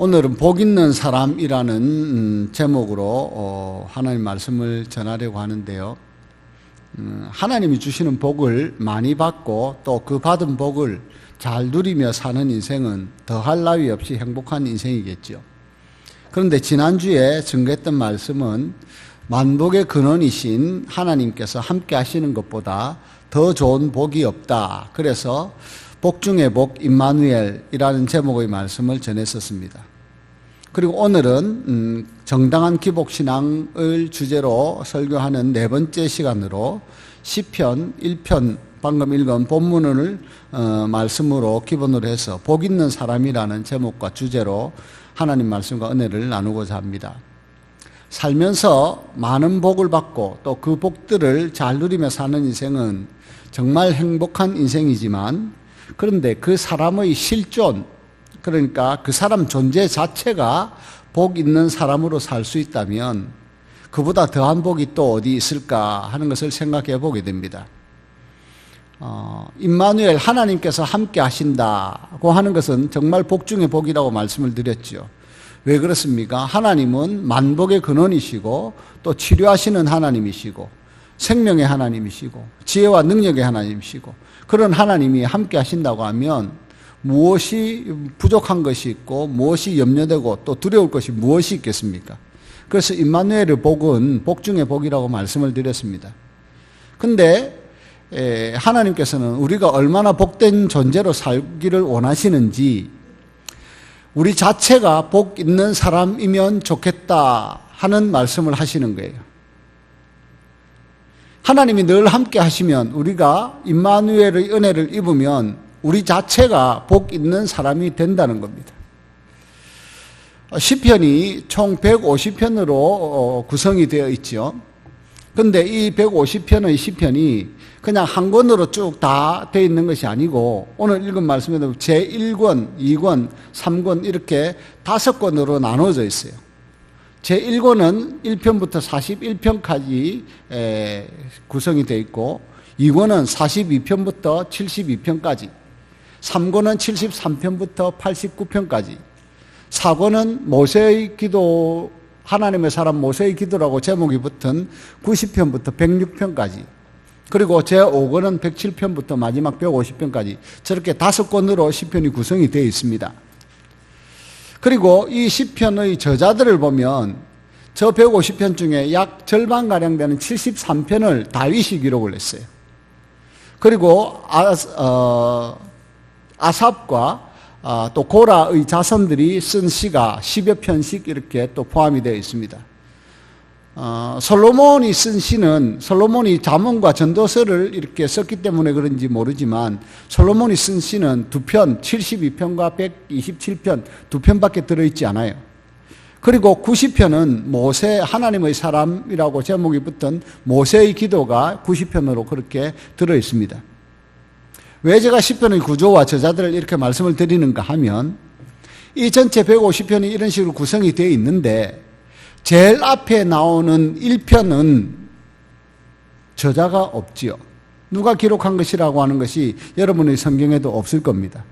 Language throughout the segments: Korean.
오늘은 복 있는 사람이라는 제목으로 하나님 말씀을 전하려고 하는데요. 하나님이 주시는 복을 많이 받고 또 그 받은 복을 잘 누리며 사는 인생은 더할 나위 없이 행복한 인생이겠죠. 그런데 지난주에 증거했던 말씀은 만복의 근원이신 하나님께서 함께 하시는 것보다 더 좋은 복이 없다. 그래서 복 중의 복 임마누엘이라는 제목의 말씀을 전했었습니다. 그리고 오늘은 정당한 기복신앙을 주제로 설교하는 네 번째 시간으로 시편 1편 방금 읽은 본문을 말씀으로 기본으로 해서 복 있는 사람이라는 제목과 주제로 하나님 말씀과 은혜를 나누고자 합니다. 살면서 많은 복을 받고 또 그 복들을 잘 누리며 사는 인생은 정말 행복한 인생이지만, 그런데 그 사람의 실존, 그러니까 그 사람 존재 자체가 복 있는 사람으로 살 수 있다면 그보다 더한 복이 또 어디 있을까 하는 것을 생각해 보게 됩니다. 임마누엘 하나님께서 함께 하신다고 하는 것은 정말 복 중의 복이라고 말씀을 드렸죠. 왜 그렇습니까? 하나님은 만복의 근원이시고 또 치료하시는 하나님이시고 생명의 하나님이시고 지혜와 능력의 하나님이시고, 그런 하나님이 함께 하신다고 하면 무엇이 부족한 것이 있고 무엇이 염려되고 또 두려울 것이 무엇이 있겠습니까? 그래서 임마누엘의 복은 복 중의 복이라고 말씀을 드렸습니다. 근데 하나님께서는 우리가 얼마나 복된 존재로 살기를 원하시는지, 우리 자체가 복 있는 사람이면 좋겠다 하는 말씀을 하시는 거예요. 하나님이 늘 함께 하시면, 우리가 임마누엘의 은혜를 입으면 우리 자체가 복 있는 사람이 된다는 겁니다. 시편이 총 150편으로 구성이 되어 있죠. 그런데 이 150편의 시편이 그냥 한 권으로 쭉 다 되어 있는 것이 아니고, 오늘 읽은 말씀에도 제1권, 2권, 3권 이렇게 5권으로 나눠져 있어요. 제1권은 1편부터 41편까지 구성이 되어 있고, 2권은 42편부터 72편까지, 3권은 73편부터 89편까지, 4권은 모세의 기도, 하나님의 사람 모세의 기도라고 제목이 붙은 90편부터 106편까지, 그리고 제5권은 107편부터 마지막 150편까지 저렇게 5권으로 시편이 구성이 되어 있습니다. 그리고 이 시편의 저자들을 보면 저 150편 중에 약 절반가량 되는 73편을 다윗이 기록을 했어요. 그리고 아삽과 또 고라의 자손들이 쓴 시가 10여 편씩 이렇게 또 포함이 되어 있습니다. 솔로몬이 쓴 시는, 솔로몬이 잠언과 전도서를 이렇게 썼기 때문에 그런지 모르지만 솔로몬이 쓴 시는 2편, 72편과 127편 2편밖에 들어있지 않아요. 그리고 90편은 모세, 하나님의 사람이라고 제목이 붙은 모세의 기도가 90편으로 그렇게 들어있습니다. 왜 제가 시편의 구조와 저자들을 이렇게 말씀을 드리는가 하면, 이 전체 150편이 이런 식으로 구성이 되어 있는데 제일 앞에 나오는 1편은 저자가 없지요. 누가 기록한 것이라고 하는 것이 여러분의 성경에도 없을 겁니다.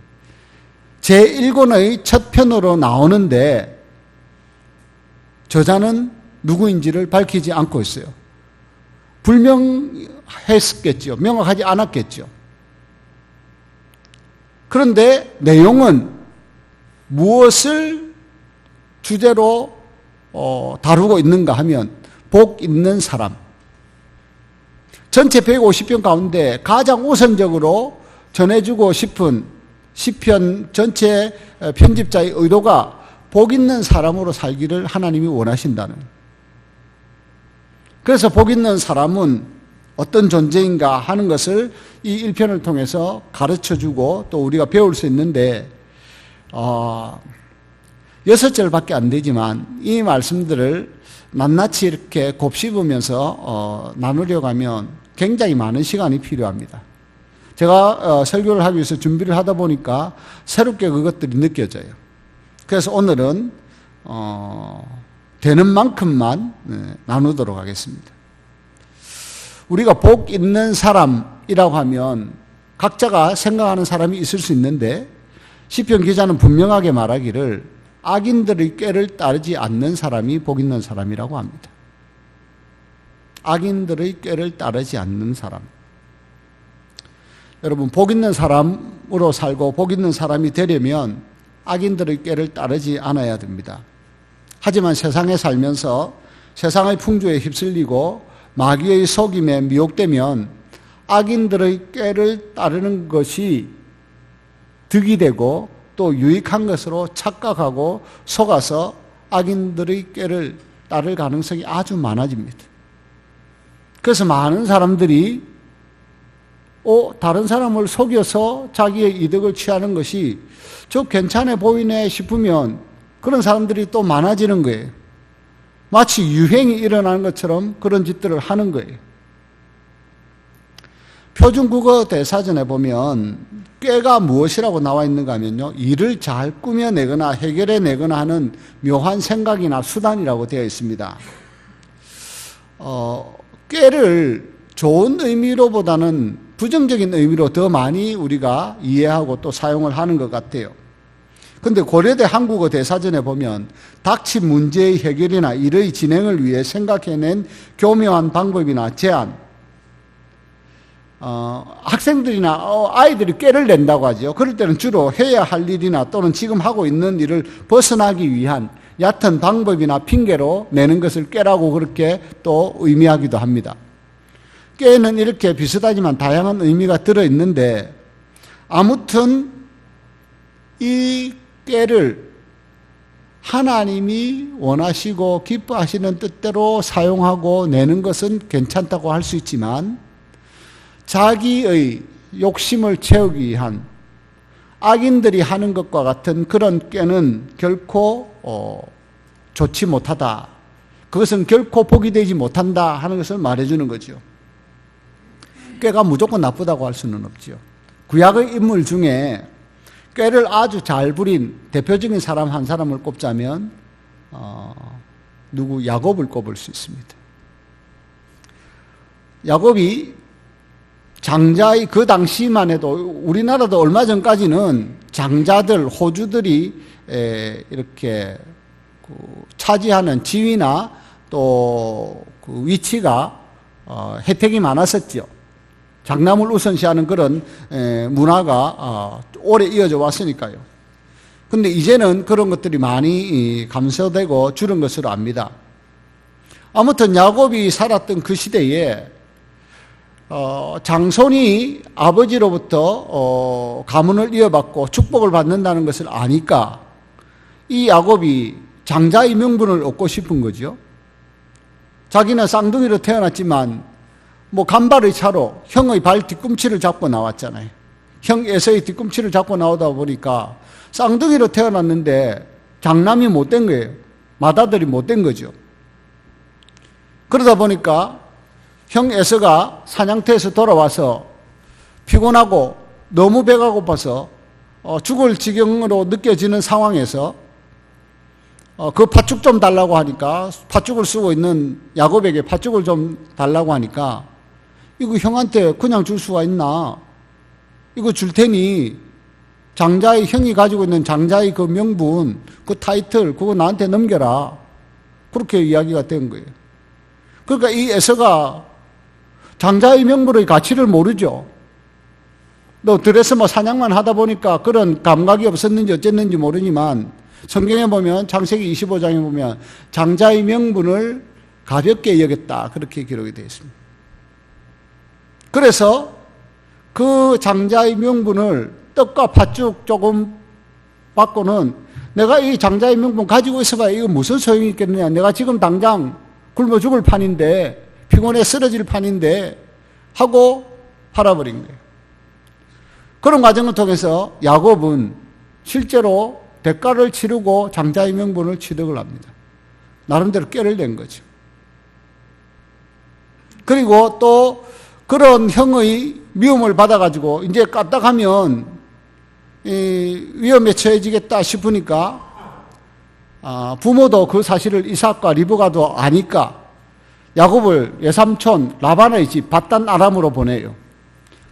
제1권의 첫 편으로 나오는데 저자는 누구인지를 밝히지 않고 있어요. 불명했겠죠. 명확하지 않았겠죠. 그런데 내용은 무엇을 주제로 다루고 있는가 하면 복 있는 사람. 전체 150편 가운데 가장 우선적으로 전해주고 싶은 시편 전체 편집자의 의도가 복 있는 사람으로 살기를 하나님이 원하신다는. 그래서 복 있는 사람은 어떤 존재인가 하는 것을 이 1편을 통해서 가르쳐주고 또 우리가 배울 수 있는데, 6절밖에 안 되지만 이 말씀들을 낱낱이 이렇게 곱씹으면서 나누려고 하면 굉장히 많은 시간이 필요합니다. 제가 설교를 하기 위해서 준비를 하다 보니까 새롭게 그것들이 느껴져요. 그래서 오늘은 되는 만큼만 나누도록 하겠습니다. 우리가 복 있는 사람이라고 하면 각자가 생각하는 사람이 있을 수 있는데, 시편 기자는 분명하게 말하기를 악인들의 꾀를 따르지 않는 사람이 복 있는 사람이라고 합니다. 악인들의 꾀를 따르지 않는 사람. 여러분, 복 있는 사람으로 살고 복 있는 사람이 되려면 악인들의 꾀를 따르지 않아야 됩니다. 하지만 세상에 살면서 세상의 풍조에 휩쓸리고 마귀의 속임에 미혹되면 악인들의 꾀를 따르는 것이 득이 되고 또 유익한 것으로 착각하고 속아서 악인들의 꾀를 따를 가능성이 아주 많아집니다. 그래서 많은 사람들이 다른 사람을 속여서 자기의 이득을 취하는 것이 저 괜찮아 보이네 싶으면 그런 사람들이 또 많아지는 거예요. 마치 유행이 일어나는 것처럼 그런 짓들을 하는 거예요. 표준국어 대사전에 보면 꾀가 무엇이라고 나와 있는가 하면요, 일을 잘 꾸며내거나 해결해내거나 하는 묘한 생각이나 수단이라고 되어 있습니다. 꾀를 좋은 의미로보다는 부정적인 의미로 더 많이 우리가 이해하고 또 사용을 하는 것 같아요. 근데 고려대 한국어 대사전에 보면 닥친 문제의 해결이나 일의 진행을 위해 생각해낸 교묘한 방법이나 제안, 학생들이나 아이들이 꾀를 낸다고 하죠. 그럴 때는 주로 해야 할 일이나 또는 지금 하고 있는 일을 벗어나기 위한 얕은 방법이나 핑계로 내는 것을 꾀라고 그렇게 또 의미하기도 합니다. 꾀에는 이렇게 비슷하지만 다양한 의미가 들어있는데, 아무튼 이 꾀를 하나님이 원하시고 기뻐하시는 뜻대로 사용하고 내는 것은 괜찮다고 할 수 있지만, 자기의 욕심을 채우기 위한 악인들이 하는 것과 같은 그런 꾀는 결코 좋지 못하다. 그것은 결코 복이 되지 못한다 하는 것을 말해주는 거죠. 꾀가 무조건 나쁘다고 할 수는 없죠. 구약의 인물 중에 꾀를 아주 잘 부린 대표적인 사람 한 사람을 꼽자면 야곱을 꼽을 수 있습니다. 야곱이 장자의 그 당시만 해도, 우리나라도 얼마 전까지는 장자들, 호주들이 이렇게 차지하는 지위나 또 그 위치가 혜택이 많았었죠. 장남을 우선시하는 그런 문화가 오래 이어져 왔으니까요. 근데 이제는 그런 것들이 많이 감소되고 줄은 것으로 압니다. 아무튼 야곱이 살았던 그 시대에 장손이 아버지로부터 가문을 이어받고 축복을 받는다는 것을 아니까 이 야곱이 장자의 명분을 얻고 싶은 거죠. 자기는 쌍둥이로 태어났지만 간발의 차로 형의 발 뒤꿈치를 잡고 나왔잖아요. 형 에서의 뒤꿈치를 잡고 나오다 보니까 쌍둥이로 태어났는데 장남이 못된 거예요. 맏아들이 못된 거죠. 그러다 보니까 형 에서가 사냥터에서 돌아와서 피곤하고 너무 배가 고파서 죽을 지경으로 느껴지는 상황에서 그 팥죽 좀 달라고 하니까, 팥죽을 쓰고 있는 야곱에게 팥죽을 좀 달라고 하니까, 이거 형한테 그냥 줄 수가 있나? 이거 줄 테니 장자의, 형이 가지고 있는 장자의 그 명분, 그 타이틀, 그거 나한테 넘겨라. 그렇게 이야기가 된 거예요. 그러니까 이 에서가 장자의 명분의 가치를 모르죠. 너 들에서 사냥만 하다 보니까 그런 감각이 없었는지 어쨌는지 모르지만, 성경에 보면 창세기 25장에 보면 장자의 명분을 가볍게 여겼다, 그렇게 기록이 되어 있습니다. 그래서 그 장자의 명분을 떡과 팥죽 조금 받고는, 내가 이 장자의 명분 가지고 있어봐야 이거 무슨 소용이 있겠느냐, 내가 지금 당장 굶어 죽을 판인데, 피곤해 쓰러질 판인데 하고 팔아버린 거예요. 그런 과정을 통해서 야곱은 실제로 대가를 치르고 장자의 명분을 취득을 합니다. 나름대로 꾀를 낸 거죠. 그리고 또 그런 형의 미움을 받아가지고 이제 까딱하면 위험에 처해지겠다 싶으니까, 부모도 그 사실을 이삭과 리브가도 아니까 야곱을 외삼촌 라반의 집 밧단 아람으로 보내요.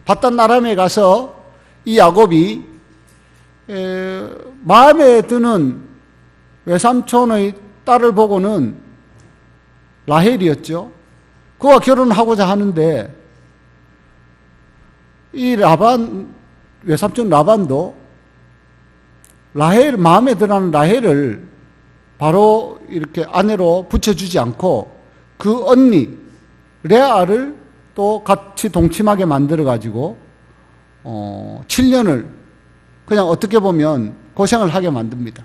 밧단 아람에 가서 이 야곱이 마음에 드는 외삼촌의 딸을 보고는 라헬이었죠. 그와 결혼하고자 하는데 이 외삼촌 라반도 마음에 들어하는 라헬을 바로 이렇게 아내로 붙여주지 않고 그 언니 레아를 또 같이 동침하게 만들어가지고 7년을 그냥 어떻게 보면 고생을 하게 만듭니다.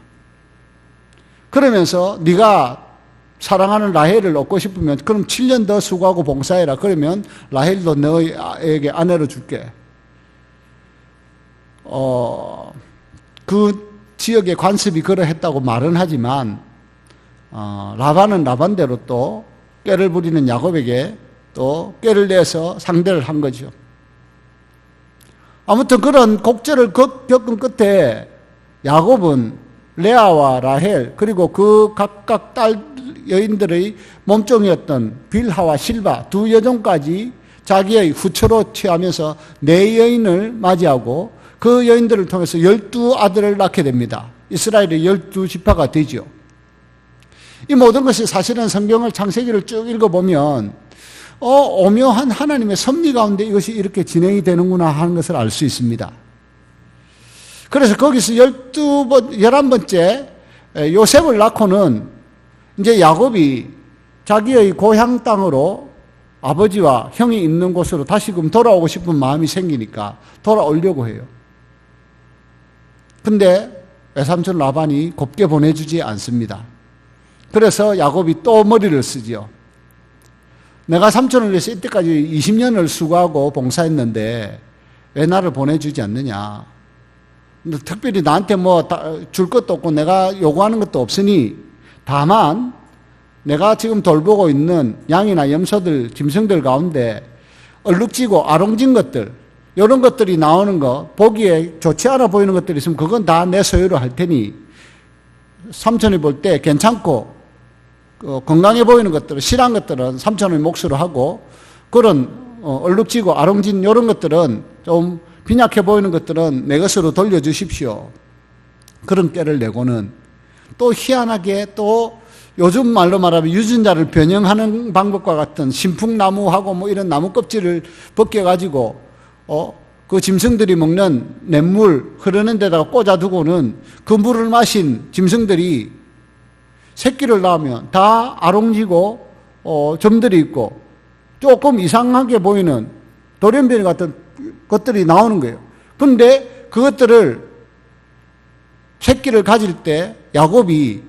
그러면서 네가 사랑하는 라헬을 얻고 싶으면 그럼 7년 더 수고하고 봉사해라. 그러면 라헬도 너에게 아내로 줄게. 그 지역의 관습이 그러했다고 말은 하지만 라반은 라반대로 또 꾀를 부리는 야곱에게 또 꾀를 내서 상대를 한 거죠. 아무튼 그런 곡절을 겪은 끝에 야곱은 레아와 라헬 그리고 그 각각 딸 여인들의 몸종이었던 빌하와 실바 두 여종까지 자기의 후처로 취하면서 4여인을 맞이하고 그 여인들을 통해서 12아들을 낳게 됩니다. 이스라엘의 12지파가 되죠. 이 모든 것이 사실은 성경을 창세기를 쭉 읽어보면 오묘한 하나님의 섭리 가운데 이것이 이렇게 진행이 되는구나 하는 것을 알 수 있습니다. 그래서 거기서 11번째 요셉을 낳고는 이제 야곱이 자기의 고향 땅으로 아버지와 형이 있는 곳으로 다시금 돌아오고 싶은 마음이 생기니까 돌아오려고 해요. 근데 외삼촌 라반이 곱게 보내주지 않습니다. 그래서 야곱이 또 머리를 쓰지요. 내가 삼촌을 위해서 이때까지 20년을 수고하고 봉사했는데 왜 나를 보내주지 않느냐. 특별히 나한테 뭐 줄 것도 없고 내가 요구하는 것도 없으니 다만 내가 지금 돌보고 있는 양이나 염소들, 짐승들 가운데 얼룩지고 아롱진 것들 이런 것들이 나오는 거 보기에 좋지 않아 보이는 것들이 있으면 그건 다 내 소유로 할 테니 삼촌이 볼 때 괜찮고 건강해 보이는 것들은 실한 것들은 삼촌의 몫으로 하고 그런 얼룩지고 아롱진 이런 것들은 좀 빈약해 보이는 것들은 내 것으로 돌려주십시오. 그런 꾀를 내고는 또 희한하게 또 요즘 말로 말하면 유전자를 변형하는 방법과 같은 신풍나무하고 뭐 이런 나무 껍질을 벗겨가지고 그 짐승들이 먹는 냇물 흐르는 데다가 꽂아두고는 그 물을 마신 짐승들이 새끼를 낳으면 다 아롱지고 점들이 있고 조금 이상하게 보이는 돌연변이 같은 것들이 나오는 거예요. 그런데 그것들을 새끼를 가질 때 야곱이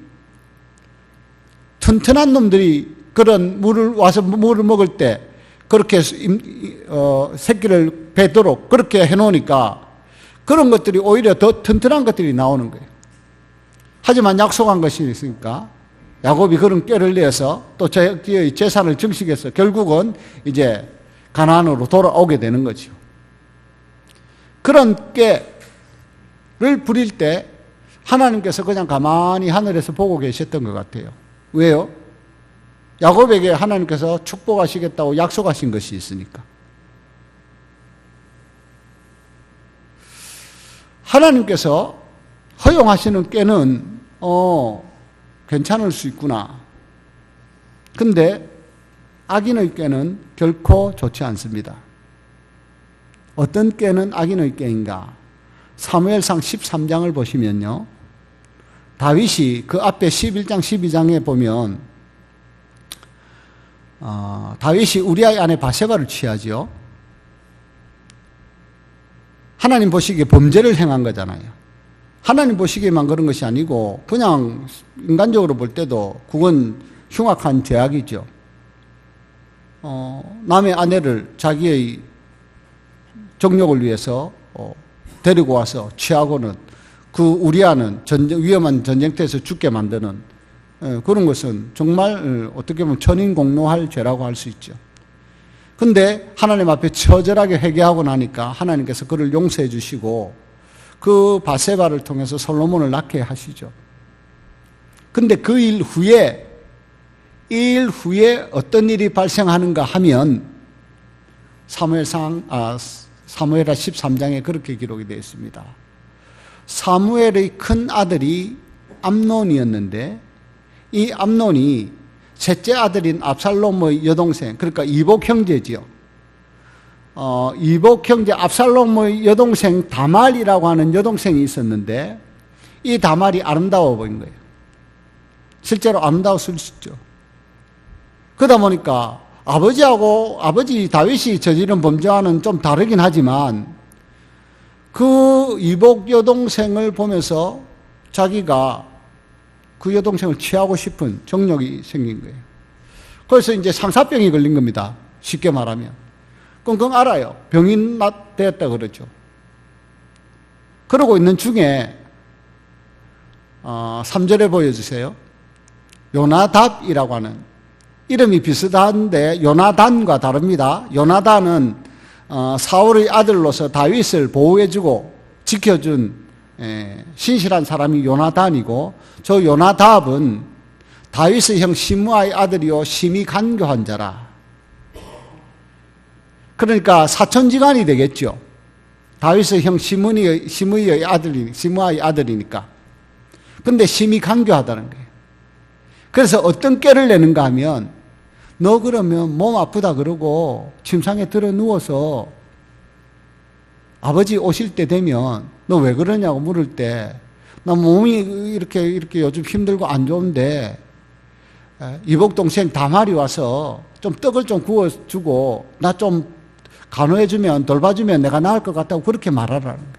튼튼한 놈들이 그런 물을 와서 물을 먹을 때 그렇게 새끼를 뱉도록 그렇게 해놓으니까 그런 것들이 오히려 더 튼튼한 것들이 나오는 거예요. 하지만 약속한 것이 있으니까 야곱이 그런 꾀를 내서 또 자기의 재산을 증식해서 결국은 이제 가나안으로 돌아오게 되는 거죠. 그런 꾀를 부릴 때 하나님께서 그냥 가만히 하늘에서 보고 계셨던 것 같아요. 왜요? 야곱에게 하나님께서 축복하시겠다고 약속하신 것이 있으니까. 하나님께서 허용하시는 꾀는 괜찮을 수 있구나. 근데 악인의 꾀는 결코 좋지 않습니다. 어떤 꾀는 악인의 꾀인가? 사무엘상 13장을 보시면요. 다윗이 그 앞에 11장, 12장에 보면 다윗이 우리아의 아내 바세바를 취하죠. 하나님 보시기에 범죄를 행한 거잖아요. 하나님 보시기에만 그런 것이 아니고 그냥 인간적으로 볼 때도 그건 흉악한 죄악이죠. 남의 아내를 자기의 정욕을 위해서 데리고 와서 취하고는 그 우리아는 위험한 전쟁터에서 죽게 만드는 그런 것은 정말 어떻게 보면 천인공노할 죄라고 할 수 있죠. 근데 하나님 앞에 처절하게 회개하고 나니까 하나님께서 그를 용서해 주시고 그 바세바를 통해서 솔로몬을 낳게 하시죠. 근데 그 일 후에 어떤 일이 발생하는가 하면 사무엘하 13장에 그렇게 기록이 되어 있습니다. 사무엘의 큰 아들이 암논이었는데 이 암논이 셋째 아들인 압살롬의 여동생, 그러니까 이복 형제지요. 이복 형제 압살롬의 여동생 다말이라고 하는 여동생이 있었는데 이 다말이 아름다워 보인 거예요. 실제로 아름다웠을 수 있죠. 그러다 보니까 아버지 다윗이 저지른 범죄와는 좀 다르긴 하지만 그 이복 여동생을 보면서 자기가 그 여동생을 취하고 싶은 정욕이 생긴 거예요. 그래서 이제 상사병이 걸린 겁니다. 쉽게 말하면. 끙끙 앓아요. 병이 되었다 그러죠. 그러고 있는 중에 3절에 보여주세요. 요나답이라고 하는, 이름이 비슷한데 요나단과 다릅니다. 요나단은 사울의 아들로서 다윗을 보호해주고 지켜준 신실한 사람이 요나단이고, 저 요나답은 다윗의 형 시므아의 아들이요 심히 간교한 자라. 그러니까 사촌지간이 되겠죠. 다윗의 형 시므아의 아들이니까. 근데 심히 간교하다는 거예요. 그래서 어떤 꾀를 내는가 하면, 너 그러면 몸 아프다 그러고 침상에 들어 누워서 아버지 오실 때 되면 너 왜 그러냐고 물을 때, 나 몸이 이렇게 요즘 힘들고 안 좋은데 이복 동생 다말이 와서 좀 떡을 좀 구워주고 나 좀 간호해주면, 돌봐주면 내가 나을 것 같다고 그렇게 말하라는 거예요.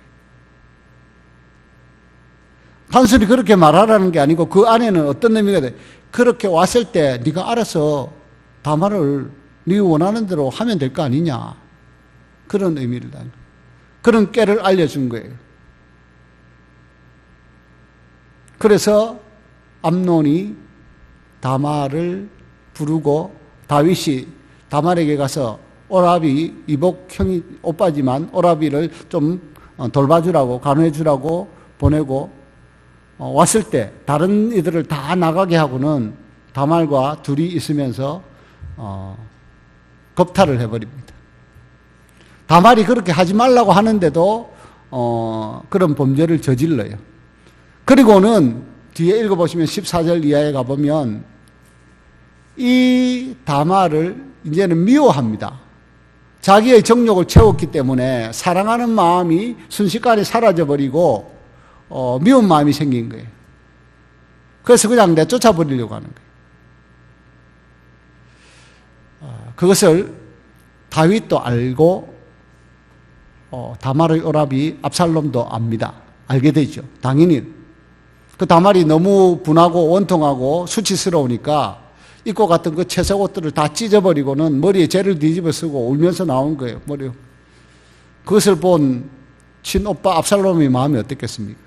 단순히 그렇게 말하라는 게 아니고 그 안에는 어떤 의미가 돼? 그렇게 왔을 때 네가 알아서 다말을 네 원하는 대로 하면 될 거 아니냐, 그런 의미를 단, 그런 꾀를 알려준 거예요. 그래서 암논이 다말을 부르고 다윗이 다말에게 가서 오라비, 이복 형이 오빠지만 오라비를 좀 돌봐주라고, 간호해주라고 보내고, 왔을 때 다른 이들을 다 나가게 하고는 다말과 둘이 있으면서 겁탈을 해버립니다. 다말이 그렇게 하지 말라고 하는데도 그런 범죄를 저질러요. 그리고는 뒤에 읽어보시면 14절 이하에 가보면 이 다말을 이제는 미워합니다. 자기의 정욕을 채웠기 때문에 사랑하는 마음이 순식간에 사라져버리고 미운 마음이 생긴 거예요. 그래서 그냥 내쫓아 버리려고 하는 거예요. 그것을 다윗도 알고 다말의 오라비 압살롬도 압니다. 알게 되죠. 당연히 그 다말이 너무 분하고 원통하고 수치스러우니까 입고 갔던 그 채색 옷들을 다 찢어버리고는 머리에 재를 뒤집어 쓰고 울면서 나온 거예요. 그것을 본 친오빠 압살롬의 마음이 어땠겠습니까?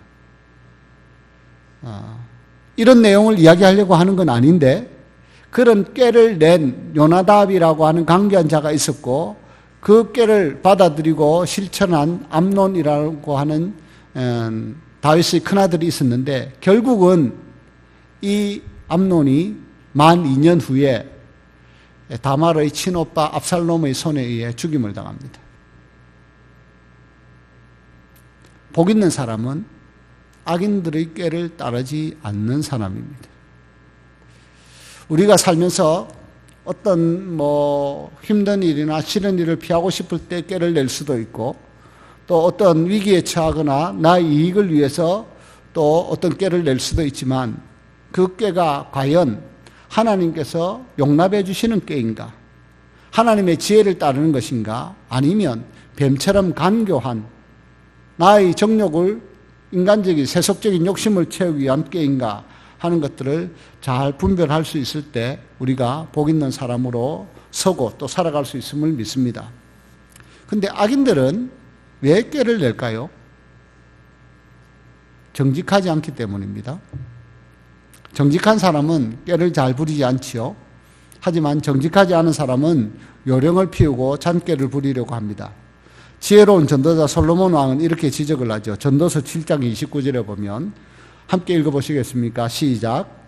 이런 내용을 이야기하려고 하는 건 아닌데, 그런 꾀를 낸 요나답이라고 하는 강교한 자가 있었고, 그 꾀를 받아들이고 실천한 암논이라고 하는 다윗의 큰아들이 있었는데, 결국은 이 암논이 만 2년 후에 다말의 친오빠 압살롬의 손에 의해 죽임을 당합니다. 복 있는 사람은 악인들의 꾀를 따르지 않는 사람입니다. 우리가 살면서 어떤 힘든 일이나 싫은 일을 피하고 싶을 때 꾀를 낼 수도 있고, 또 어떤 위기에 처하거나 나의 이익을 위해서 또 어떤 꾀를 낼 수도 있지만, 그 꾀가 과연 하나님께서 용납해 주시는 꾀인가? 하나님의 지혜를 따르는 것인가? 아니면 뱀처럼 간교한 나의 정욕을, 인간적인 세속적인 욕심을 채우기 위한 꾀인가 하는 것들을 잘 분별할 수 있을 때 우리가 복 있는 사람으로 서고 또 살아갈 수 있음을 믿습니다. 그런데 악인들은 왜 꾀를 낼까요? 정직하지 않기 때문입니다. 정직한 사람은 꾀를 잘 부리지 않지요. 하지만 정직하지 않은 사람은 요령을 피우고 잔꾀를 부리려고 합니다. 지혜로운 전도자 솔로몬 왕은 이렇게 지적을 하죠. 전도서 7장 29절에 보면, 함께 읽어보시겠습니까? 시작.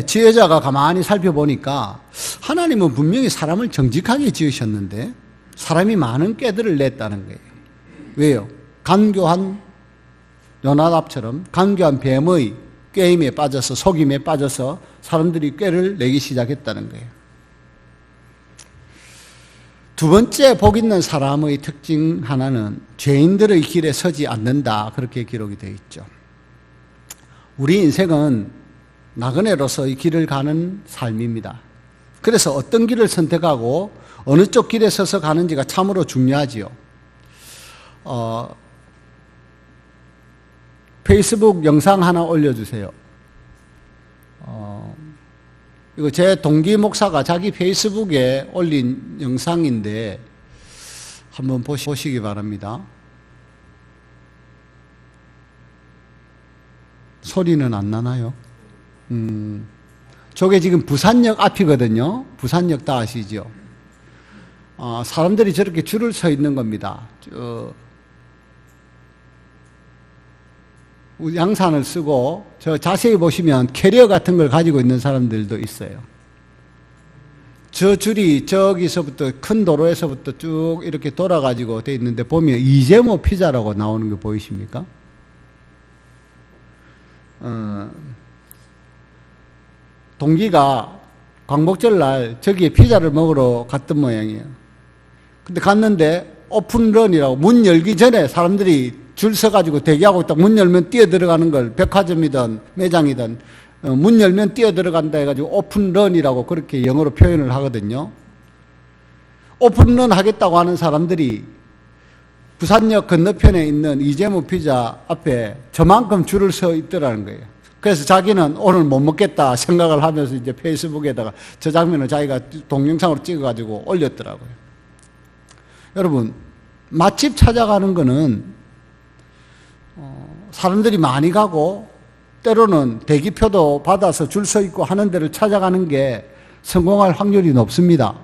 지혜자가 가만히 살펴보니까 하나님은 분명히 사람을 정직하게 지으셨는데 사람이 많은 꾀들을 냈다는 거예요. 왜요? 간교한 요나답처럼 간교한 뱀의 꾀임에 빠져서 속임에 빠져서 사람들이 꾀를 내기 시작했다는 거예요. 두 번째 복 있는 사람의 특징 하나는 죄인들의 길에 서지 않는다, 그렇게 기록이 되어 있죠. 우리 인생은 나그네로서 이 길을 가는 삶입니다. 그래서 어떤 길을 선택하고 어느 쪽 길에 서서 가는지가 참으로 중요하지요. 페이스북 영상 하나 올려주세요. 이거 제 동기 목사가 자기 페이스북에 올린 영상인데 한번 보시기 바랍니다. 소리는 안 나나요? 저게 지금 부산역 앞이거든요. 부산역 다 아시죠? 사람들이 저렇게 줄을 서 있는 겁니다. 양산을 쓰고 저 자세히 보시면 캐리어 같은 걸 가지고 있는 사람들도 있어요. 저 줄이 저기서부터 큰 도로에서부터 쭉 이렇게 돌아가지고 돼 있는데 보면 이재모 피자라고 나오는 거 보이십니까? 동기가 광복절 날 저기에 피자를 먹으러 갔던 모양이에요. 근데 갔는데 오픈런이라고 문 열기 전에 사람들이 줄 서가지고 대기하고 있다. 문 열면 뛰어 들어가는 걸, 백화점이든 매장이든 문 열면 뛰어 들어간다 해가지고 오픈런이라고 그렇게 영어로 표현을 하거든요. 오픈런 하겠다고 하는 사람들이 부산역 건너편에 있는 이재모 피자 앞에 저만큼 줄을 서 있더라는 거예요. 그래서 자기는 오늘 못 먹겠다 생각을 하면서 이제 페이스북에다가 저 장면을 자기가 동영상으로 찍어가지고 올렸더라고요. 여러분, 맛집 찾아가는 거는 사람들이 많이 가고 때로는 대기표도 받아서 줄 서 있고 하는 데를 찾아가는 게 성공할 확률이 높습니다.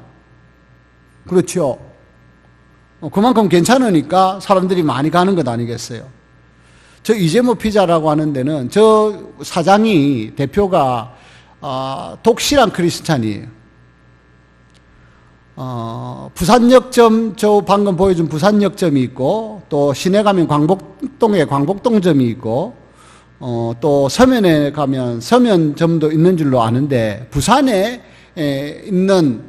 그렇죠? 그만큼 괜찮으니까 사람들이 많이 가는 것 아니겠어요? 저 이재모 피자라고 하는 데는 저 사장이 대표가 독실한 크리스찬이에요. 부산역점, 저 방금 보여준 부산역점이 있고, 또 시내 가면 광복동에 광복동점이 있고, 또 서면에 가면 서면점도 있는 줄로 아는데, 부산에 있는,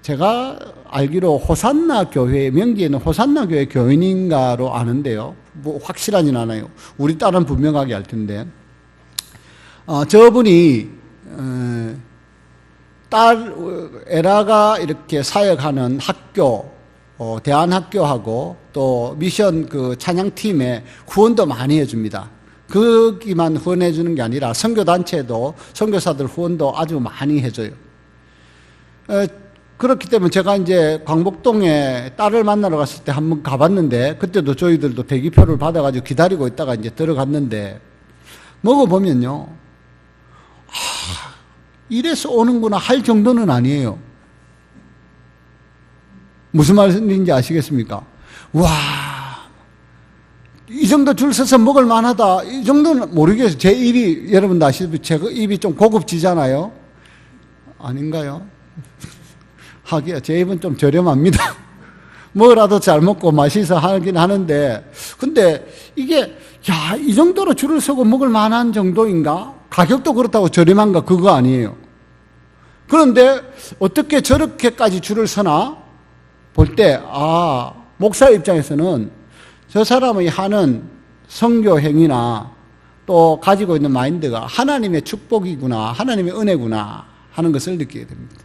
제가 알기로 호산나 교회, 명지에 있는 호산나 교회 교인인가로 아는데요. 뭐 확실하진 않아요. 우리 딸은 분명하게 알 텐데. 저분이, 딸, 에라가 이렇게 사역하는 학교, 대안학교하고 또 미션 그 찬양팀에 후원도 많이 해줍니다. 거기만 후원해주는 게 아니라 선교단체도, 선교사들 후원도 아주 많이 해줘요. 그렇기 때문에 제가 이제 광복동에 딸을 만나러 갔을 때 한번 가봤는데, 그때도 저희들도 대기표를 받아가지고 기다리고 있다가 이제 들어갔는데, 먹어보면요. 이래서 오는구나 할 정도는 아니에요. 무슨 말인지 아시겠습니까? 와, 이 정도 줄 서서 먹을 만하다. 이 정도는 모르겠어요. 제 입이, 여러분도 아시다시피 제 입이 좀 고급지잖아요. 아닌가요? 하기야, 제 입은 좀 저렴합니다. 뭐라도 잘 먹고 맛있어 하긴 하는데, 근데 이게, 야, 이 정도로 줄을 서고 먹을 만한 정도인가? 가격도 그렇다고 저렴한가? 그거 아니에요. 그런데 어떻게 저렇게까지 줄을 서나? 볼 때, 목사 입장에서는 저 사람의 하는 선교 행위나 또 가지고 있는 마인드가 하나님의 축복이구나, 하나님의 은혜구나 하는 것을 느끼게 됩니다.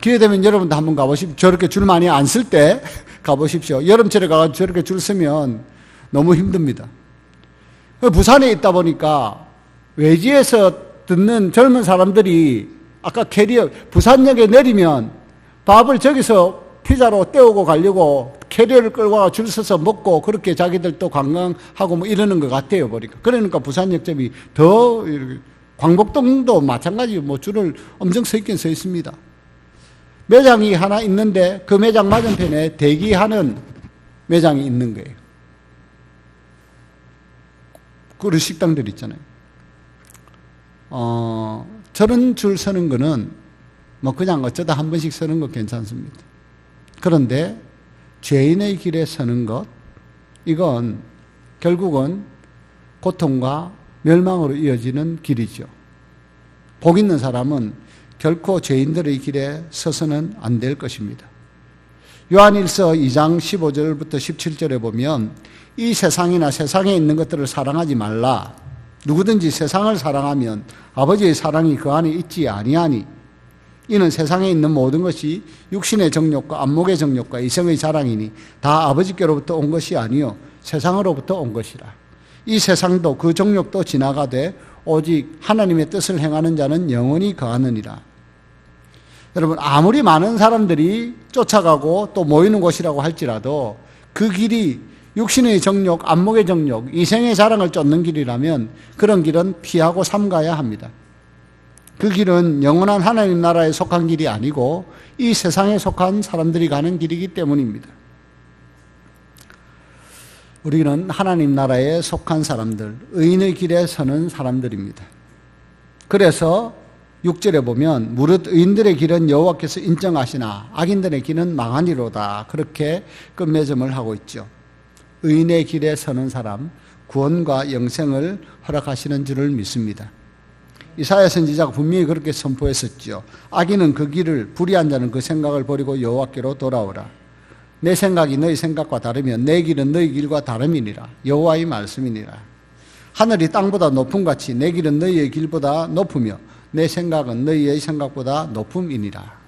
기회 되면 여러분도 한번 가보십시오. 저렇게 줄 많이 안 쓸 때 가보십시오. 여름철에 가서 저렇게 줄 서면 너무 힘듭니다. 부산에 있다 보니까 외지에서 듣는 젊은 사람들이 아까 캐리어, 부산역에 내리면 밥을 저기서 피자로 때우고 가려고 캐리어를 끌고 와 줄 서서 먹고 그렇게 자기들 또 관광하고 뭐 이러는 것 같아요, 보니까. 그러니까 부산역점이 더, 광복동도 마찬가지 뭐 줄을 엄청 서 있긴 서 있습니다. 매장이 하나 있는데 그 매장 맞은편에 대기하는 매장이 있는 거예요. 그런 식당들 있잖아요. 저런 줄 서는 거는 뭐 그냥 어쩌다 한 번씩 서는 거 괜찮습니다. 그런데 죄인의 길에 서는 것, 이건 결국은 고통과 멸망으로 이어지는 길이죠. 복 있는 사람은 결코 죄인들의 길에 서서는 안 될 것입니다. 요한일서 2장 15절부터 17절에 보면 이 세상이나 세상에 있는 것들을 사랑하지 말라. 누구든지 세상을 사랑하면 아버지의 사랑이 그 안에 있지 아니하니 이는 세상에 있는 모든 것이 육신의 정욕과 안목의 정욕과 이성의 자랑이니 다 아버지께로부터 온 것이 아니요 세상으로부터 온 것이라. 이 세상도 그 정욕도 지나가되 오직 하나님의 뜻을 행하는 자는 영원히 거하느니라. 여러분, 아무리 많은 사람들이 쫓아가고 또 모이는 곳이라고 할지라도 그 길이 육신의 정욕, 안목의 정욕, 이생의 자랑을 쫓는 길이라면 그런 길은 피하고 삼가야 합니다. 그 길은 영원한 하나님 나라에 속한 길이 아니고 이 세상에 속한 사람들이 가는 길이기 때문입니다. 우리는 하나님 나라에 속한 사람들, 의인의 길에 서는 사람들입니다. 그래서 6절에 보면 무릇 의인들의 길은 여호와께서 인정하시나 악인들의 길은 망하니로다. 그렇게 끝맺음을 하고 있죠. 의인의 길에 서는 사람, 구원과 영생을 허락하시는 줄을 믿습니다. 이사야 선지자가 분명히 그렇게 선포했었죠. 악인은 그 길을, 불의한 자는 그 생각을 버리고 여호와께로 돌아오라. 내 생각이 너희 생각과 다르면 내 길은 너희 길과 다름이니라. 여호와의 말씀이니라. 하늘이 땅보다 높음 같이 내 길은 너희의 길보다 높으며 내 생각은 너희의 생각보다 높음이니라.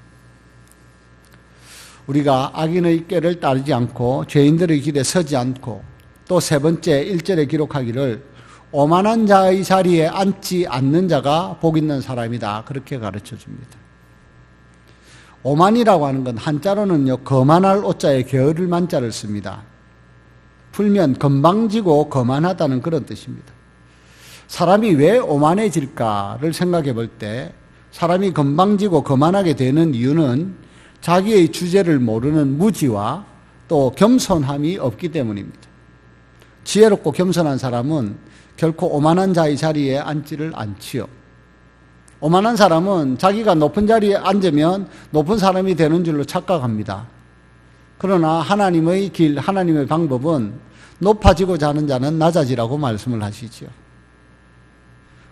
우리가 악인의 꾀를 따르지 않고 죄인들의 길에 서지 않고 또 세 번째 1절에 기록하기를 오만한 자의 자리에 앉지 않는 자가 복 있는 사람이다. 그렇게 가르쳐 줍니다. 오만이라고 하는 건 한자로는요, 거만할 오자에 게으를 만자를 씁니다. 풀면 건방지고 거만하다는 그런 뜻입니다. 사람이 왜 오만해질까를 생각해 볼 때 사람이 건방지고 거만하게 되는 이유는 자기의 주제를 모르는 무지와 또 겸손함이 없기 때문입니다. 지혜롭고 겸손한 사람은 결코 오만한 자의 자리에 앉지를 않지요. 오만한 사람은 자기가 높은 자리에 앉으면 높은 사람이 되는 줄로 착각합니다. 그러나 하나님의 길, 하나님의 방법은 높아지고자 하는 자는 낮아지라고 말씀을 하시죠.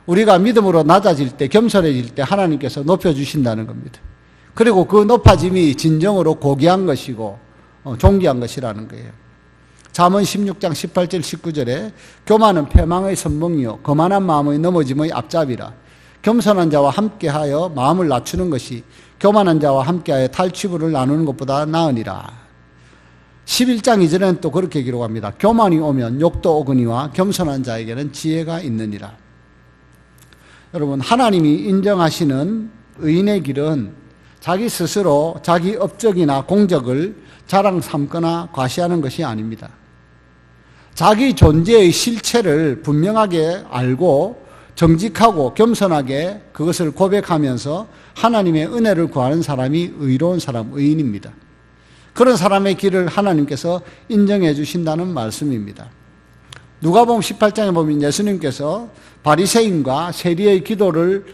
우리가 믿음으로 낮아질 때, 겸손해질 때 하나님께서 높여주신다는 겁니다. 그리고 그 높아짐이 진정으로 고귀한 것이고 존귀한 것이라는 거예요. 잠언 16장 18절 19절에 교만은 패망의 선봉이요 거만한 마음의 넘어짐의 앞잡이라. 겸손한 자와 함께하여 마음을 낮추는 것이 교만한 자와 함께하여 탈취부를 나누는 것보다 나으니라. 11장 2절에는 또 그렇게 기록합니다. 교만이 오면 욕도 오거니와 겸손한 자에게는 지혜가 있느니라. 여러분, 하나님이 인정하시는 의인의 길은 자기 스스로 자기 업적이나 공적을 자랑 삼거나 과시하는 것이 아닙니다. 자기 존재의 실체를 분명하게 알고 정직하고 겸손하게 그것을 고백하면서 하나님의 은혜를 구하는 사람이 의로운 사람, 의인입니다. 그런 사람의 길을 하나님께서 인정해 주신다는 말씀입니다. 누가복음 18장에 보면 예수님께서 바리새인과 세리의 기도를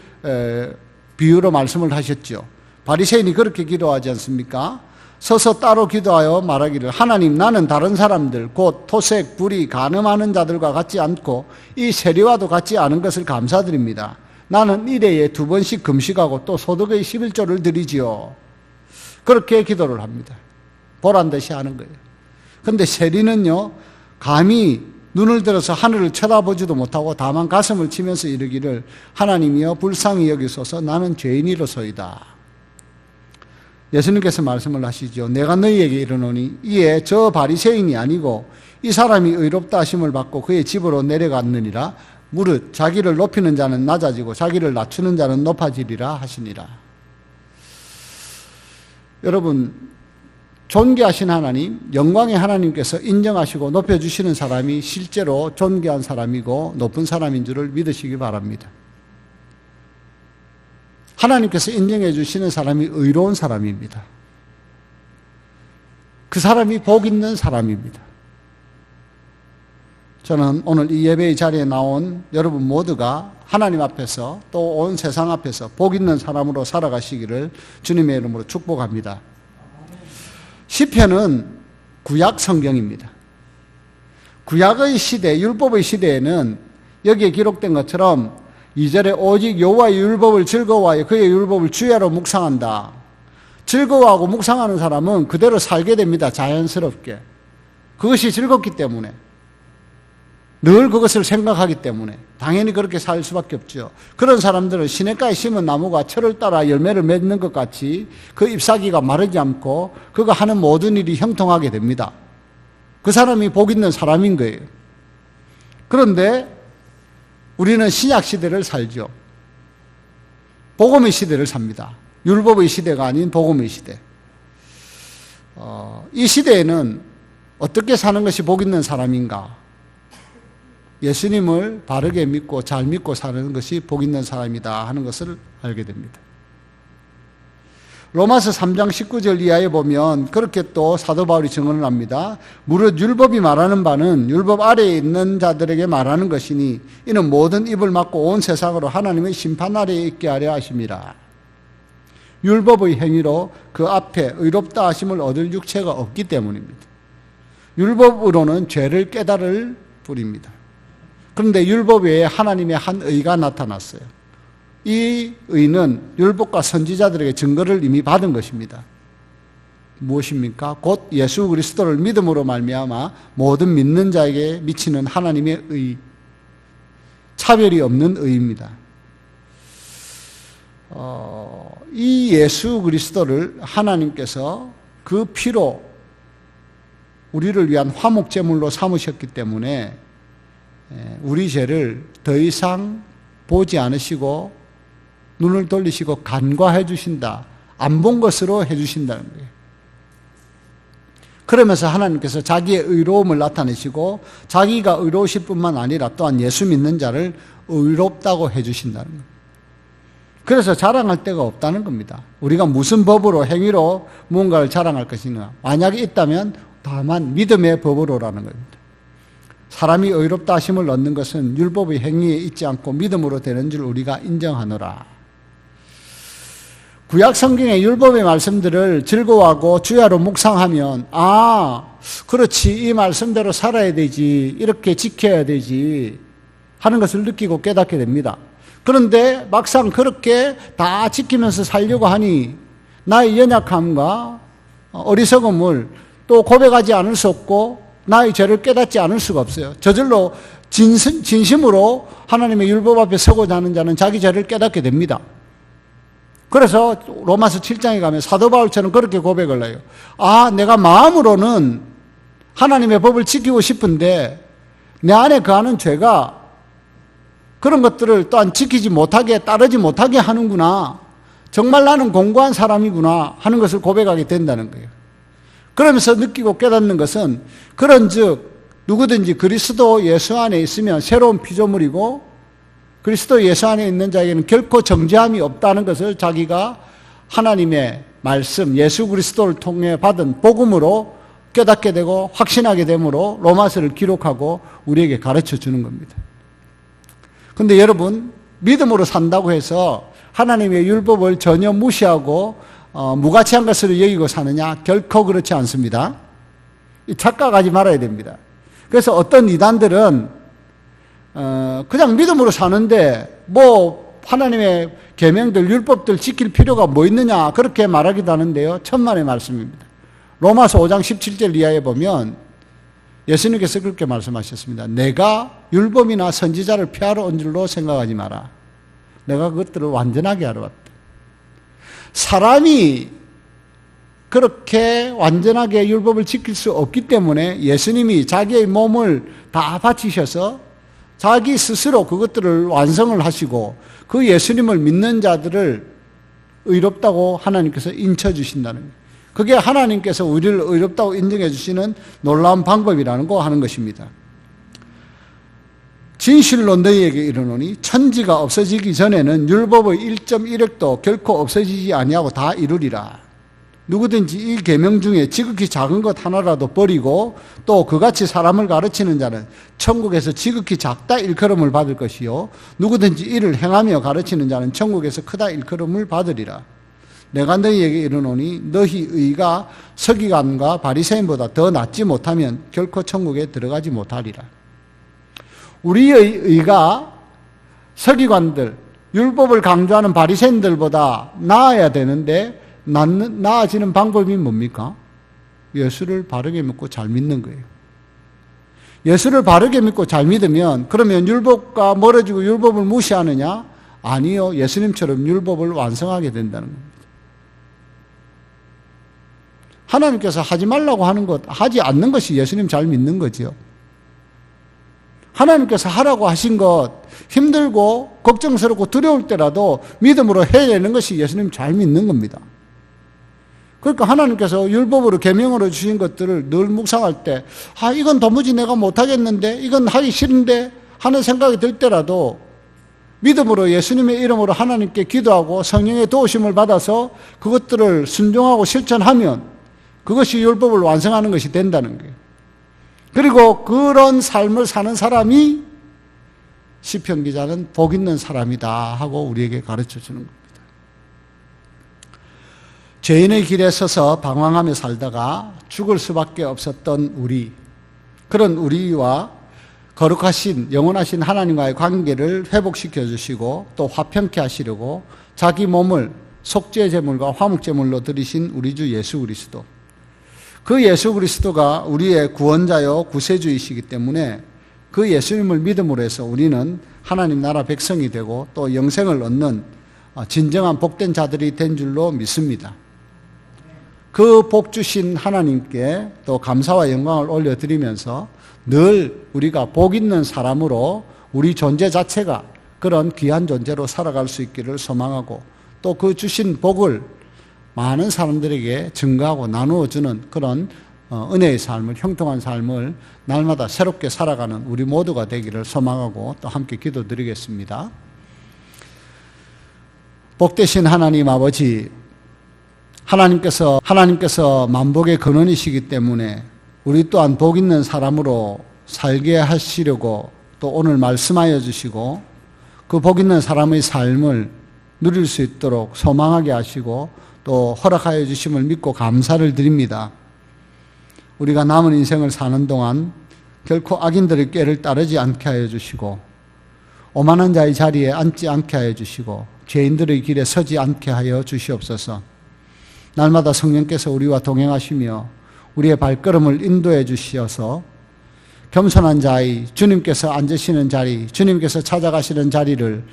비유로 말씀을 하셨죠. 바리새인이 그렇게 기도하지 않습니까? 서서 따로 기도하여 말하기를 하나님, 나는 다른 사람들 곧 토색, 불의, 간음하는 자들과 같지 않고 이 세리와도 같지 않은 것을 감사드립니다. 나는 일회에 2번씩 금식하고 또 소득의 11조를 드리지요. 그렇게 기도를 합니다. 보란 듯이 하는 거예요. 그런데 세리는요, 감히 눈을 들어서 하늘을 쳐다보지도 못하고 다만 가슴을 치면서 이르기를 하나님이여 불쌍히 여기소서 나는 죄인이로소이다. 예수님께서 말씀을 하시죠. 내가 너희에게 이르노니 이에 저 바리새인이 아니고 이 사람이 의롭다 하심을 받고 그의 집으로 내려갔느니라. 무릇 자기를 높이는 자는 낮아지고 자기를 낮추는 자는 높아지리라 하시니라. 여러분, 존귀하신 하나님, 영광의 하나님께서 인정하시고 높여주시는 사람이 실제로 존귀한 사람이고 높은 사람인 줄을 믿으시기 바랍니다. 하나님께서 인정해 주시는 사람이 의로운 사람입니다. 그 사람이 복 있는 사람입니다. 저는 오늘 이 예배의 자리에 나온 여러분 모두가 하나님 앞에서 또 온 세상 앞에서 복 있는 사람으로 살아가시기를 주님의 이름으로 축복합니다. 시편은 구약 성경입니다. 구약의 시대, 율법의 시대에는 여기에 기록된 것처럼 2절에 오직 여호와의 율법을 즐거워하여 그의 율법을 주야로 묵상한다. 즐거워하고 묵상하는 사람은 그대로 살게 됩니다. 자연스럽게. 그것이 즐겁기 때문에. 늘 그것을 생각하기 때문에 당연히 그렇게 살 수밖에 없죠. 그런 사람들은 시냇가에 심은 나무가 철을 따라 열매를 맺는 것 같이 그 잎사귀가 마르지 않고 그가 하는 모든 일이 형통하게 됩니다. 그 사람이 복 있는 사람인 거예요. 그런데 우리는 신약 시대를 살죠. 복음의 시대를 삽니다. 율법의 시대가 아닌 복음의 시대. 이 시대에는 어떻게 사는 것이 복 있는 사람인가? 예수님을 바르게 믿고 잘 믿고 사는 것이 복 있는 사람이다 하는 것을 알게 됩니다. 로마서 3장 19절 이하에 보면 그렇게 또 사도 바울이 증언을 합니다. 무릇 율법이 말하는 바는 율법 아래에 있는 자들에게 말하는 것이니 이는 모든 입을 막고 온 세상으로 하나님의 심판 아래에 있게 하려 하심이라. 율법의 행위로 그 앞에 의롭다 하심을 얻을 육체가 없기 때문입니다. 율법으로는 죄를 깨달을 뿐입니다. 그런데 율법 외에 하나님의 한 의가 나타났어요. 이 의는 율법과 선지자들에게 증거를 이미 받은 것입니다. 무엇입니까? 곧 예수 그리스도를 믿음으로 말미암아 모든 믿는 자에게 미치는 하나님의 의, 차별이 없는 의입니다. 이 예수 그리스도를 하나님께서 그 피로 우리를 위한 화목제물로 삼으셨기 때문에 우리 죄를 더 이상 보지 않으시고 눈을 돌리시고 간과해 주신다. 안 본 것으로 해 주신다는 거예요. 그러면서 하나님께서 자기의 의로움을 나타내시고 자기가 의로우실 뿐만 아니라 또한 예수 믿는 자를 의롭다고 해 주신다는 거예요. 그래서 자랑할 데가 없다는 겁니다. 우리가 무슨 법으로 행위로 무언가를 자랑할 것이냐. 만약에 있다면 다만 믿음의 법으로라는 겁니다. 사람이 의롭다 하심을 얻는 것은 율법의 행위에 있지 않고 믿음으로 되는 줄 우리가 인정하노라. 구약 성경의 율법의 말씀들을 즐거워하고 주야로 묵상하면 그렇지 이 말씀대로 살아야 되지 이렇게 지켜야 되지 하는 것을 느끼고 깨닫게 됩니다. 그런데 막상 그렇게 다 지키면서 살려고 하니 나의 연약함과 어리석음을 또 고백하지 않을 수 없고 나의 죄를 깨닫지 않을 수가 없어요. 저절로 진심으로 하나님의 율법 앞에 서고자 하는 자는 자기 죄를 깨닫게 됩니다. 그래서 로마서 7장에 가면 사도 바울처럼 그렇게 고백을 해요. 내가 마음으로는 하나님의 법을 지키고 싶은데 내 안에 거하는 죄가 그런 것들을 또한 지키지 못하게 따르지 못하게 하는구나. 정말 나는 공고한 사람이구나 하는 것을 고백하게 된다는 거예요. 그러면서 느끼고 깨닫는 것은 그런즉 누구든지 그리스도 예수 안에 있으면 새로운 피조물이고 그리스도 예수 안에 있는 자에게는 결코 정죄함이 없다는 것을 자기가 하나님의 말씀 예수 그리스도를 통해 받은 복음으로 깨닫게 되고 확신하게 되므로 로마서를 기록하고 우리에게 가르쳐 주는 겁니다. 그런데 여러분 믿음으로 산다고 해서 하나님의 율법을 전혀 무시하고 무가치한 것으로 여기고 사느냐? 결코 그렇지 않습니다. 착각하지 말아야 됩니다. 그래서 어떤 이단들은 그냥 믿음으로 사는데 하나님의 계명들 율법들 지킬 필요가 뭐 있느냐 그렇게 말하기도 하는데요. 천만의 말씀입니다. 로마서 5장 17절 이하에 보면 예수님께서 그렇게 말씀하셨습니다. 내가 율법이나 선지자를 폐하러 온 줄로 생각하지 마라. 내가 그것들을 완전하게 하러 왔다. 사람이 그렇게 완전하게 율법을 지킬 수 없기 때문에 예수님이 자기의 몸을 다 바치셔서 자기 스스로 그것들을 완성을 하시고 그 예수님을 믿는 자들을 의롭다고 하나님께서 인쳐주신다는 거예요. 그게 하나님께서 우리를 의롭다고 인정해 주시는 놀라운 방법이라는 거 하는 것입니다. 진실로 너희에게 이르노니 천지가 없어지기 전에는 율법의 1.1획도 결코 없어지지 아니하고 다 이루리라. 누구든지 이 계명 중에 지극히 작은 것 하나라도 버리고 또 그같이 사람을 가르치는 자는 천국에서 지극히 작다 일컬음을 받을 것이요 누구든지 이를 행하며 가르치는 자는 천국에서 크다 일컬음을 받으리라. 내가 너희에게 이르노니 너희 의가 서기관과 바리새인보다 더 낫지 못하면 결코 천국에 들어가지 못하리라. 우리의 의가 서기관들, 율법을 강조하는 바리새인들보다 나아야 되는데 나아지는 방법이 뭡니까? 예수를 바르게 믿고 잘 믿는 거예요. 예수를 바르게 믿고 잘 믿으면 그러면 율법과 멀어지고 율법을 무시하느냐? 아니요. 예수님처럼 율법을 완성하게 된다는 겁니다. 하나님께서 하지 말라고 하는 것, 하지 않는 것이 예수님 잘 믿는 거지요. 하나님께서 하라고 하신 것, 힘들고 걱정스럽고 두려울 때라도 믿음으로 해내는 것이 예수님 잘 믿는 겁니다. 그러니까 하나님께서 율법으로 계명으로 주신 것들을 늘 묵상할 때 이건 도무지 내가 못하겠는데 이건 하기 싫은데 하는 생각이 들 때라도 믿음으로 예수님의 이름으로 하나님께 기도하고 성령의 도우심을 받아서 그것들을 순종하고 실천하면 그것이 율법을 완성하는 것이 된다는 거예요. 그리고 그런 삶을 사는 사람이 시편 기자는 복 있는 사람이다 하고 우리에게 가르쳐 주는 겁니다. 죄인의 길에 서서 방황하며 살다가 죽을 수밖에 없었던 우리, 그런 우리와 거룩하신 영원하신 하나님과의 관계를 회복시켜 주시고 또 화평케 하시려고 자기 몸을 속죄 제물과 화목 제물로 드리신 우리 주 예수 그리스도, 그 예수 그리스도가 우리의 구원자요 구세주이시기 때문에 그 예수님을 믿음으로 해서 우리는 하나님 나라 백성이 되고 또 영생을 얻는 진정한 복된 자들이 된 줄로 믿습니다. 그 복 주신 하나님께 또 감사와 영광을 올려드리면서 늘 우리가 복 있는 사람으로 우리 존재 자체가 그런 귀한 존재로 살아갈 수 있기를 소망하고 또 그 주신 복을 많은 사람들에게 증거하고 나누어주는 그런 은혜의 삶을, 형통한 삶을 날마다 새롭게 살아가는 우리 모두가 되기를 소망하고 또 함께 기도드리겠습니다. 복되신 하나님 아버지, 하나님께서 만복의 근원이시기 때문에 우리 또한 복 있는 사람으로 살게 하시려고 또 오늘 말씀하여 주시고 그 복 있는 사람의 삶을 누릴 수 있도록 소망하게 하시고 또 허락하여 주심을 믿고 감사를 드립니다. 우리가 남은 인생을 사는 동안 결코 악인들의 꾀를 따르지 않게 하여 주시고 오만한 자의 자리에 앉지 않게 하여 주시고 죄인들의 길에 서지 않게 하여 주시옵소서. 날마다 성령께서 우리와 동행하시며 우리의 발걸음을 인도해 주시어서 겸손한 자의 주님께서 앉으시는 자리, 주님께서 찾아가시는 자리를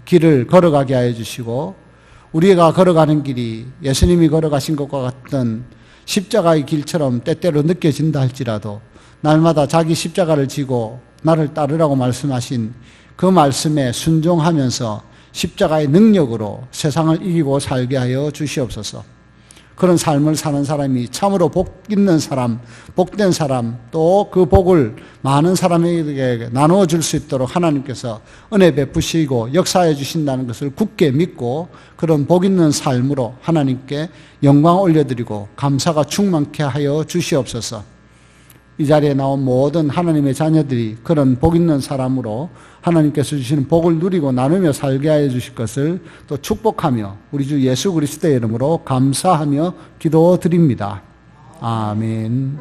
길을 걸어가게 하여 주시고 우리가 걸어가는 길이 예수님이 걸어가신 것과 같은 십자가의 길처럼 때때로 느껴진다 할지라도 날마다 자기 십자가를 지고 나를 따르라고 말씀하신 그 말씀에 순종하면서 십자가의 능력으로 세상을 이기고 살게 하여 주시옵소서. 그런 삶을 사는 사람이 참으로 복 있는 사람, 복된 사람, 또 그 복을 많은 사람에게 나누어 줄 수 있도록 하나님께서 은혜 베푸시고 역사해 주신다는 것을 굳게 믿고 그런 복 있는 삶으로 하나님께 영광 올려드리고 감사가 충만케 하여 주시옵소서. 이 자리에 나온 모든 하나님의 자녀들이 그런 복 있는 사람으로 하나님께서 주시는 복을 누리고 나누며 살게 하여 주실 것을 또 축복하며 우리 주 예수 그리스도의 이름으로 감사하며 기도드립니다. 아멘.